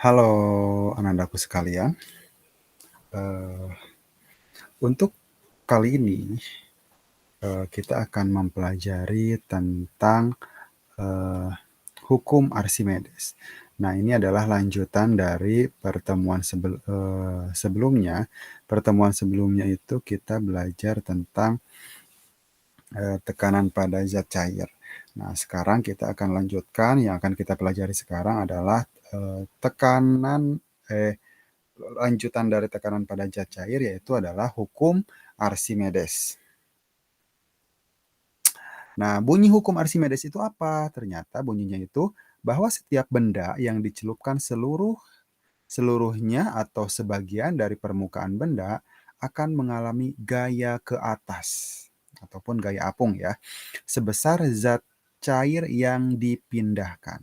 Halo anandaku sekalian, eee, untuk kali ini, kita akan mempelajari tentang, eee, hukum Archimedes. Nah, ini adalah lanjutan dari sebelumnya. Pertemuan sebelumnya itu kita belajar tentang, tekanan pada zat cair. Nah, sekarang kita akan lanjutkan, yang akan kita pelajari sekarang adalah, lanjutan dari tekanan pada zat cair, yaitu adalah hukum Archimedes. Nah, bunyi hukum Archimedes itu apa? Ternyata bunyinya itu bahwa setiap benda yang dicelupkan seluruhnya atau sebagian dari permukaan benda akan mengalami gaya ke atas ataupun gaya apung ya, sebesar zat cair yang dipindahkan.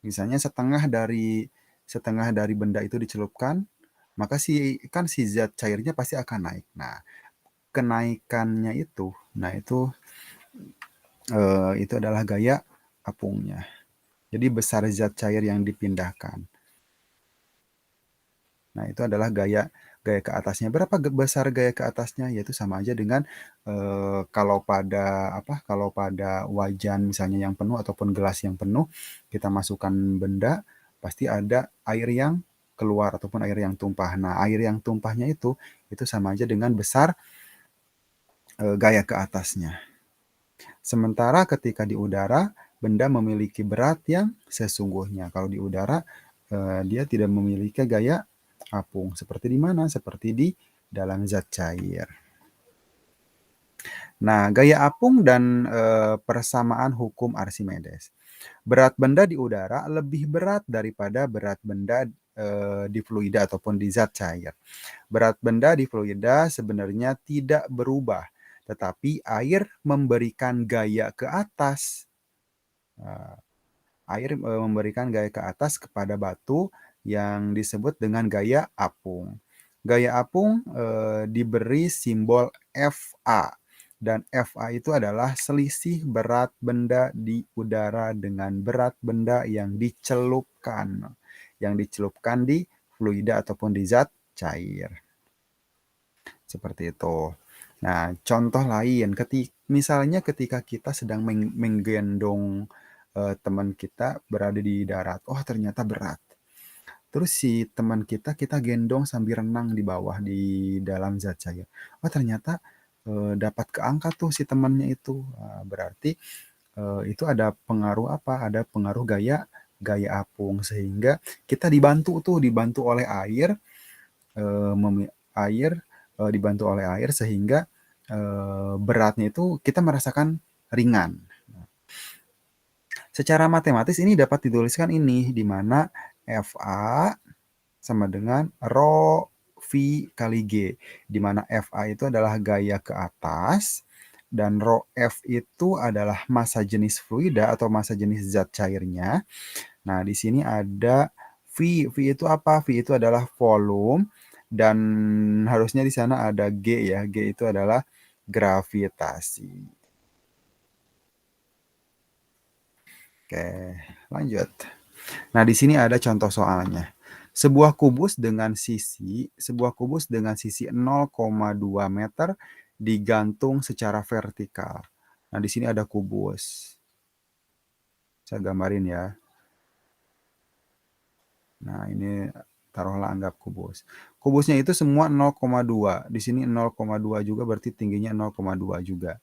Misalnya setengah dari benda itu dicelupkan, maka si zat cairnya pasti akan naik. Nah, kenaikannya itu adalah gaya apungnya. Jadi besar zat cair yang dipindahkan. Nah, itu adalah gaya ke atasnya. Berapa besar gaya ke atasnya? Yaitu sama aja dengan kalau pada wajan misalnya yang penuh ataupun gelas yang penuh, kita masukkan benda, pasti ada air yang keluar ataupun air yang tumpah. Nah, air yang tumpahnya itu sama aja dengan besar gaya ke atasnya. Sementara ketika di udara, benda memiliki berat yang sesungguhnya. Kalau di udara, dia tidak memiliki gaya apung. Seperti di mana? Seperti di dalam zat cair. Nah, gaya apung dan persamaan hukum Archimedes. Berat benda di udara lebih berat daripada berat benda di fluida ataupun di zat cair. Berat benda di fluida sebenarnya tidak berubah, tetapi air memberikan gaya ke atas. Air memberikan gaya ke atas kepada batu yang disebut dengan gaya apung. Gaya apung diberi simbol Fa, dan Fa itu adalah selisih berat benda di udara dengan berat benda yang dicelupkan di fluida ataupun di zat cair. Seperti itu. Nah, contoh lain, misalnya ketika kita sedang menggendong teman kita berada di darat, oh ternyata berat. Terus si teman kita gendong sambil renang di bawah di dalam zat cair. Oh ternyata dapat keangkat tuh si temannya itu. Berarti itu ada pengaruh apa? Ada pengaruh gaya apung, sehingga kita dibantu oleh air, dibantu oleh air sehingga beratnya itu kita merasakan ringan. Secara matematis ini dapat dituliskan ini, di mana Fa sama dengan rho V kali G, di mana Fa itu adalah gaya ke atas dan rho F itu adalah massa jenis fluida atau massa jenis zat cairnya. Nah, di sini ada V. V itu apa? V itu adalah volume, dan harusnya di sana ada G ya. G itu adalah gravitasi. Oke, lanjut. Nah, di sini ada contoh soalnya. Sebuah kubus dengan sisi 0,2 meter digantung secara vertikal. Nah, di sini ada kubus. Saya gambarin ya. Nah, ini taruhlah anggap kubus. Kubusnya itu semua 0,2. Di sini 0,2 juga, berarti tingginya 0,2 juga.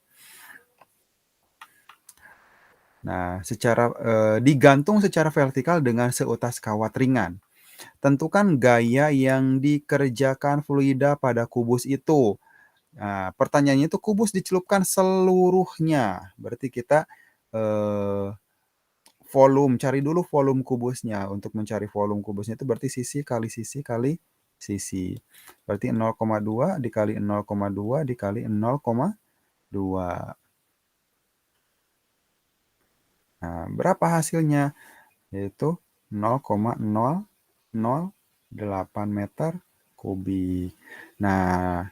Nah, digantung secara vertikal dengan seutas kawat ringan. Tentukan gaya yang dikerjakan fluida pada kubus itu. Nah, pertanyaannya itu kubus dicelupkan seluruhnya. Berarti kita cari dulu volume kubusnya. Untuk mencari volume kubusnya itu berarti sisi kali sisi kali sisi. Berarti 0,2 dikali 0,2 dikali 0,2. Nah, berapa hasilnya? Yaitu 0,008 meter kubik. Nah,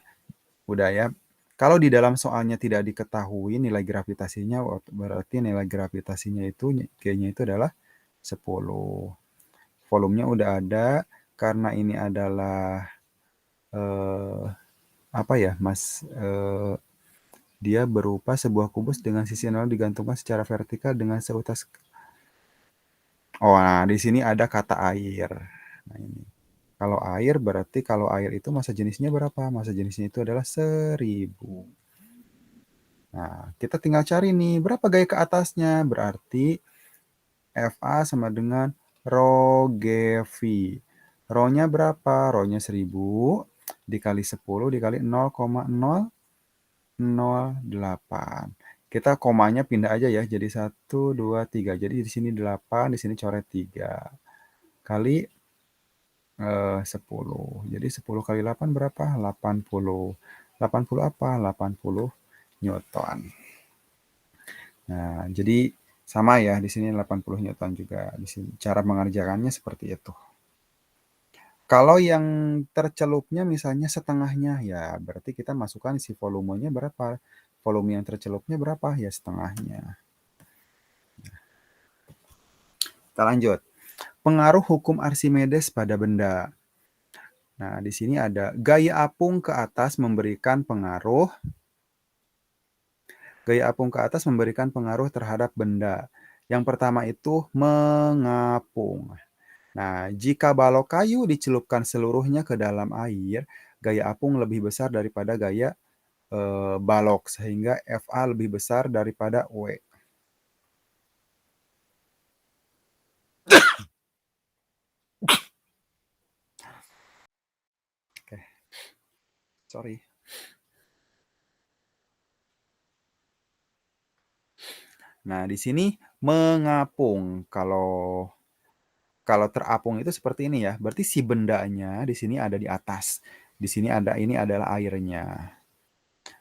udah ya. Kalau di dalam soalnya tidak diketahui nilai gravitasinya, berarti nilai gravitasinya itu G-nya itu adalah 10. volumenya udah ada. Karena ini adalah apa ya, dia berupa sebuah kubus dengan sisi 0 digantungkan secara vertikal dengan seutas. Oh, nah di sini ada kata air. Nah, ini. Kalau air berarti kalau air itu massa jenisnya berapa? Massa jenisnya itu adalah 1000. Nah, kita tinggal cari nih berapa gaya ke atasnya. Berarti Fa sama dengan rho GV. Rho-nya berapa? Rho-nya 1000 dikali 10 dikali 0,008. Kita komanya pindah aja ya. Jadi 1, 2, 3. Jadi di sini 8, di sini coret 3. Kali 10. Jadi 10 kali 8 berapa? 80. 80 apa? 80 Newton. Nah, jadi sama ya, di sini 80 Newton juga. Di sini cara mengerjakannya seperti itu. Kalau yang tercelupnya misalnya setengahnya, ya berarti kita masukkan isi volumenya berapa. Volume yang tercelupnya berapa? Ya setengahnya. Kita lanjut. Pengaruh hukum Archimedes pada benda. Nah, di sini ada gaya apung ke atas memberikan pengaruh. Gaya apung ke atas memberikan pengaruh terhadap benda. Yang pertama itu mengapung. Nah, jika balok kayu dicelupkan seluruhnya ke dalam air, gaya apung lebih besar daripada gaya balok, sehingga Fa lebih besar daripada W. Oke, sorry. Nah, di sini mengapung. Kalau terapung itu seperti ini ya. Berarti si bendanya di sini ada di atas. Di sini ada, ini adalah airnya.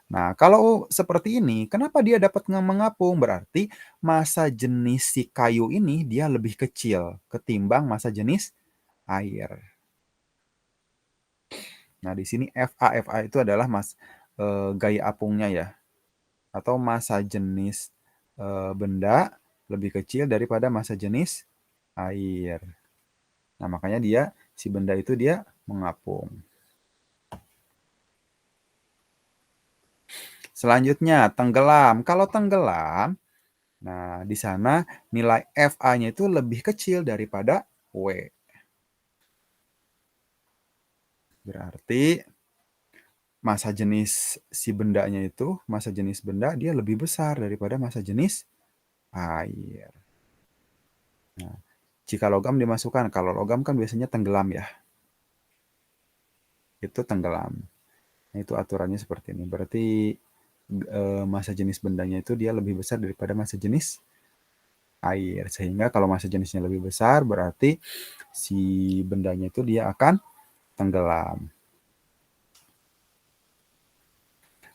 Nah, kalau seperti ini, kenapa dia dapat mengapung? Berarti massa jenis si kayu ini dia lebih kecil ketimbang massa jenis air. Nah, di sini Fa itu adalah gaya apungnya ya. Atau massa jenis benda lebih kecil daripada massa jenis air. Nah, makanya si benda itu dia mengapung. Selanjutnya, tenggelam. Kalau tenggelam, nah di sana nilai Fa-nya itu lebih kecil daripada W. Berarti massa jenis si bendanya itu, massa jenis benda dia lebih besar daripada massa jenis air. Nah, jika logam dimasukkan, kalau logam kan biasanya tenggelam ya. Itu tenggelam. Nah, itu aturannya seperti ini. Berarti massa jenis bendanya itu dia lebih besar daripada massa jenis air. Sehingga kalau massa jenisnya lebih besar, berarti si bendanya itu dia akan tenggelam.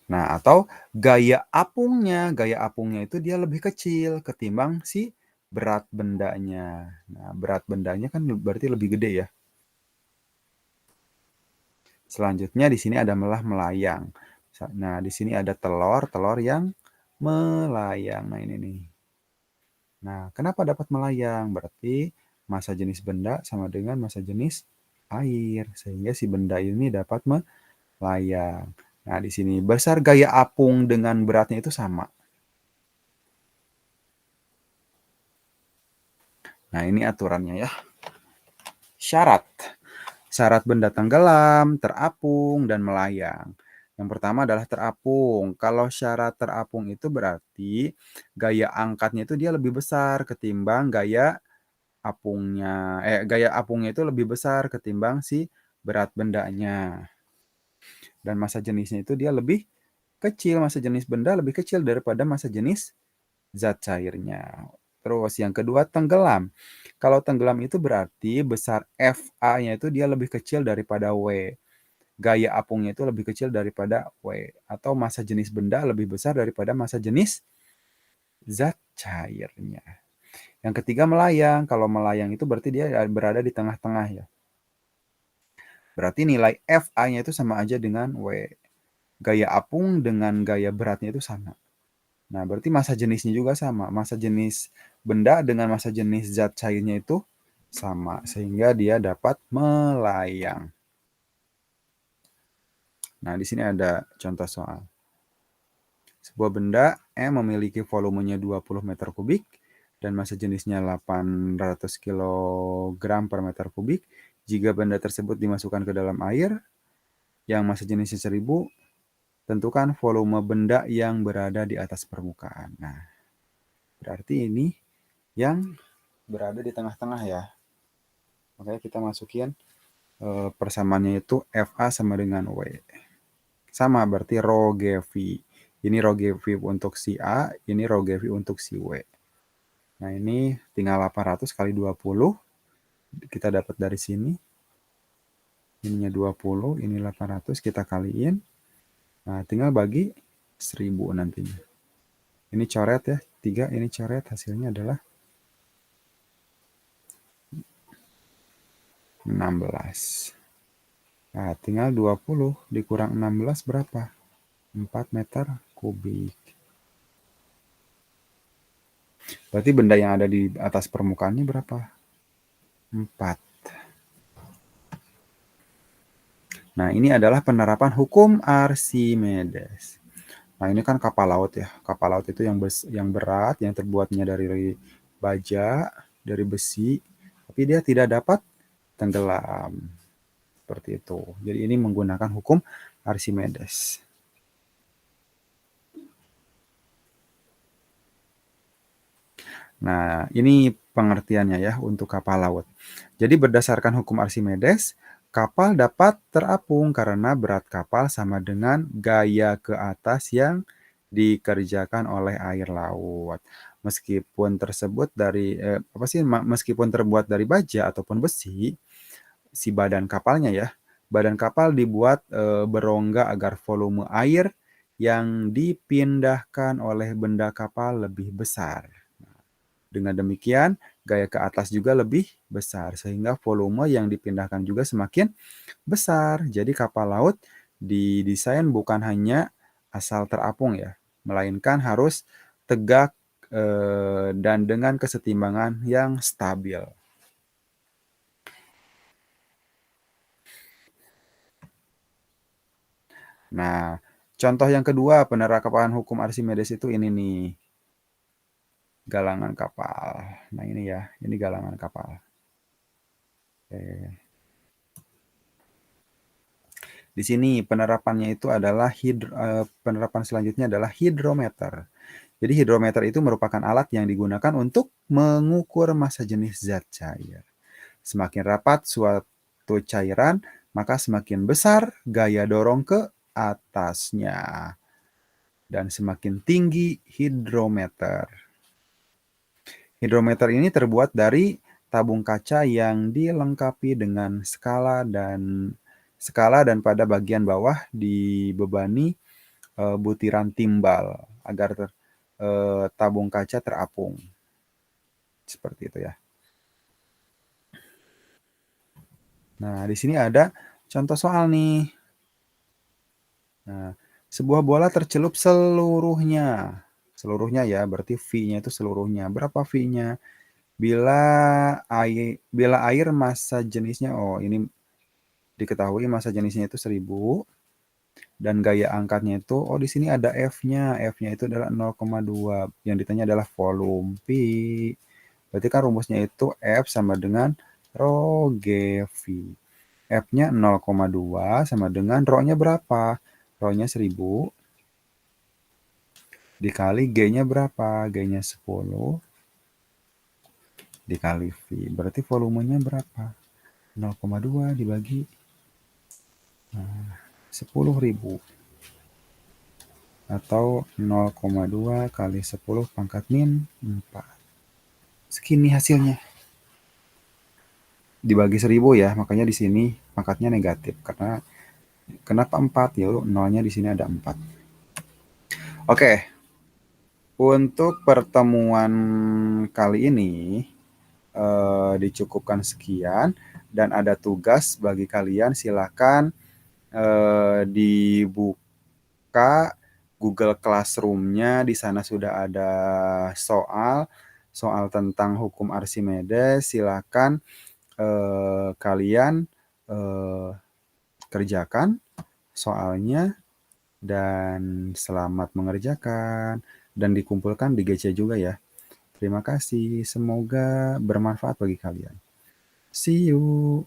Nah, atau gaya apungnya itu dia lebih kecil ketimbang si berat bendanya. Nah, berat bendanya kan berarti lebih gede ya. Selanjutnya di sini ada melayang. Nah, di sini ada telur yang melayang. Nah, ini nih. Nah, kenapa dapat melayang? Berarti massa jenis benda sama dengan massa jenis air. Sehingga si benda ini dapat melayang. Nah, di sini besar gaya apung dengan beratnya itu sama. Nah, ini aturannya ya. Syarat. Syarat benda tenggelam, terapung, dan melayang. Yang pertama adalah terapung. Kalau syarat terapung itu berarti gaya angkatnya itu dia lebih besar ketimbang gaya apungnya. Gaya apungnya itu lebih besar ketimbang si berat bendanya. Dan massa jenisnya itu dia lebih kecil. Massa jenis benda lebih kecil daripada massa jenis zat cairnya. Terus yang kedua tenggelam. Kalau tenggelam itu berarti besar Fa-nya itu dia lebih kecil daripada W. Gaya apungnya itu lebih kecil daripada W. Atau massa jenis benda lebih besar daripada massa jenis zat cairnya. Yang ketiga melayang. Kalau melayang itu berarti dia berada di tengah-tengah ya. Berarti nilai Fa-nya itu sama aja dengan W. Gaya apung dengan gaya beratnya itu sama. Nah, berarti massa jenisnya juga sama. Massa jenis benda dengan massa jenis zat cairnya itu sama, sehingga dia dapat melayang. Nah, di sini ada contoh soal. Sebuah benda M memiliki volumenya 20 meter kubik dan massa jenisnya 800 kg per meter kubik. Jika benda tersebut dimasukkan ke dalam air yang massa jenisnya 1000, tentukan volume benda yang berada di atas permukaan. Nah, berarti ini yang berada di tengah-tengah ya. Makanya kita masukin persamaannya itu FA sama dengan W. Sama, berarti rho GV. Ini rho GV untuk si A, ini rho GV untuk si W. Nah, ini tinggal 800 kali 20. Kita dapat dari sini. Ininya 20, ini 800, kita kaliin. Nah, tinggal bagi 1000 nantinya. Ini coret ya, 3, ini coret, hasilnya adalah 16. Nah, tinggal 20 dikurang 16 berapa? 4 meter kubik. Berarti benda yang ada di atas permukaannya berapa? 4. Nah, ini adalah penerapan hukum Archimedes. Nah, ini kan kapal laut ya. Kapal laut itu yang berat, yang terbuatnya dari baja, dari besi, tapi dia tidak dapat tenggelam. Seperti itu. Jadi ini menggunakan hukum Archimedes. Nah, ini pengertiannya ya untuk kapal laut. Jadi berdasarkan hukum Archimedes, kapal dapat terapung karena berat kapal sama dengan gaya ke atas yang dikerjakan oleh air laut. Meskipun meskipun terbuat dari baja ataupun besi, si badan kapalnya ya, badan kapal dibuat berongga agar volume air yang dipindahkan oleh benda kapal lebih besar. Dengan demikian, gaya ke atas juga lebih besar, sehingga volume yang dipindahkan juga semakin besar. Jadi kapal laut didesain bukan hanya asal terapung ya, melainkan harus tegak dan dengan kesetimbangan yang stabil. Nah, contoh yang kedua penerapan hukum Archimedes itu ini nih. Galangan kapal. Nah, ini ya, ini galangan kapal. Oke. Di sini penerapannya itu adalah penerapan selanjutnya adalah hidrometer. Jadi hidrometer itu merupakan alat yang digunakan untuk mengukur massa jenis zat cair. Semakin rapat suatu cairan, maka semakin besar gaya dorong ke atasnya. Dan semakin tinggi hidrometer. Hidrometer ini terbuat dari tabung kaca yang dilengkapi dengan skala dan pada bagian bawah dibebani butiran timbal agar tabung kaca terapung. Seperti itu ya. Nah, di sini ada contoh soal nih. Nah, sebuah bola tercelup seluruhnya. Seluruhnya ya, berarti V-nya itu seluruhnya. Berapa V-nya? Bila air massa jenisnya, ini diketahui massa jenisnya itu 1000 dan gaya angkatnya itu, di sini ada F-nya. F-nya itu adalah 0,2. Yang ditanya adalah volume P. Berarti kan rumusnya itu F sama dengan rho GV. F-nya 0,2 sama dengan rho-nya berapa? Rho-nya 1000 dikali G-nya berapa? G-nya 10 dikali V. Berarti volumenya berapa? 0,2 dibagi 10.000 atau 0,2 kali 10 pangkat min 4. Segini hasilnya. Dibagi 1000 ya, makanya di sini pangkatnya negatif karena kenapa 4? Ya nolnya di sini ada 4. Oke. Untuk pertemuan kali ini dicukupkan sekian dan ada tugas bagi kalian, silakan dibuka Google Classroom-nya. Di sana sudah ada soal soal tentang hukum Archimedes, silakan kalian kerjakan soalnya dan selamat mengerjakan dan dikumpulkan di GC juga ya. Terima kasih, semoga bermanfaat bagi kalian. See you.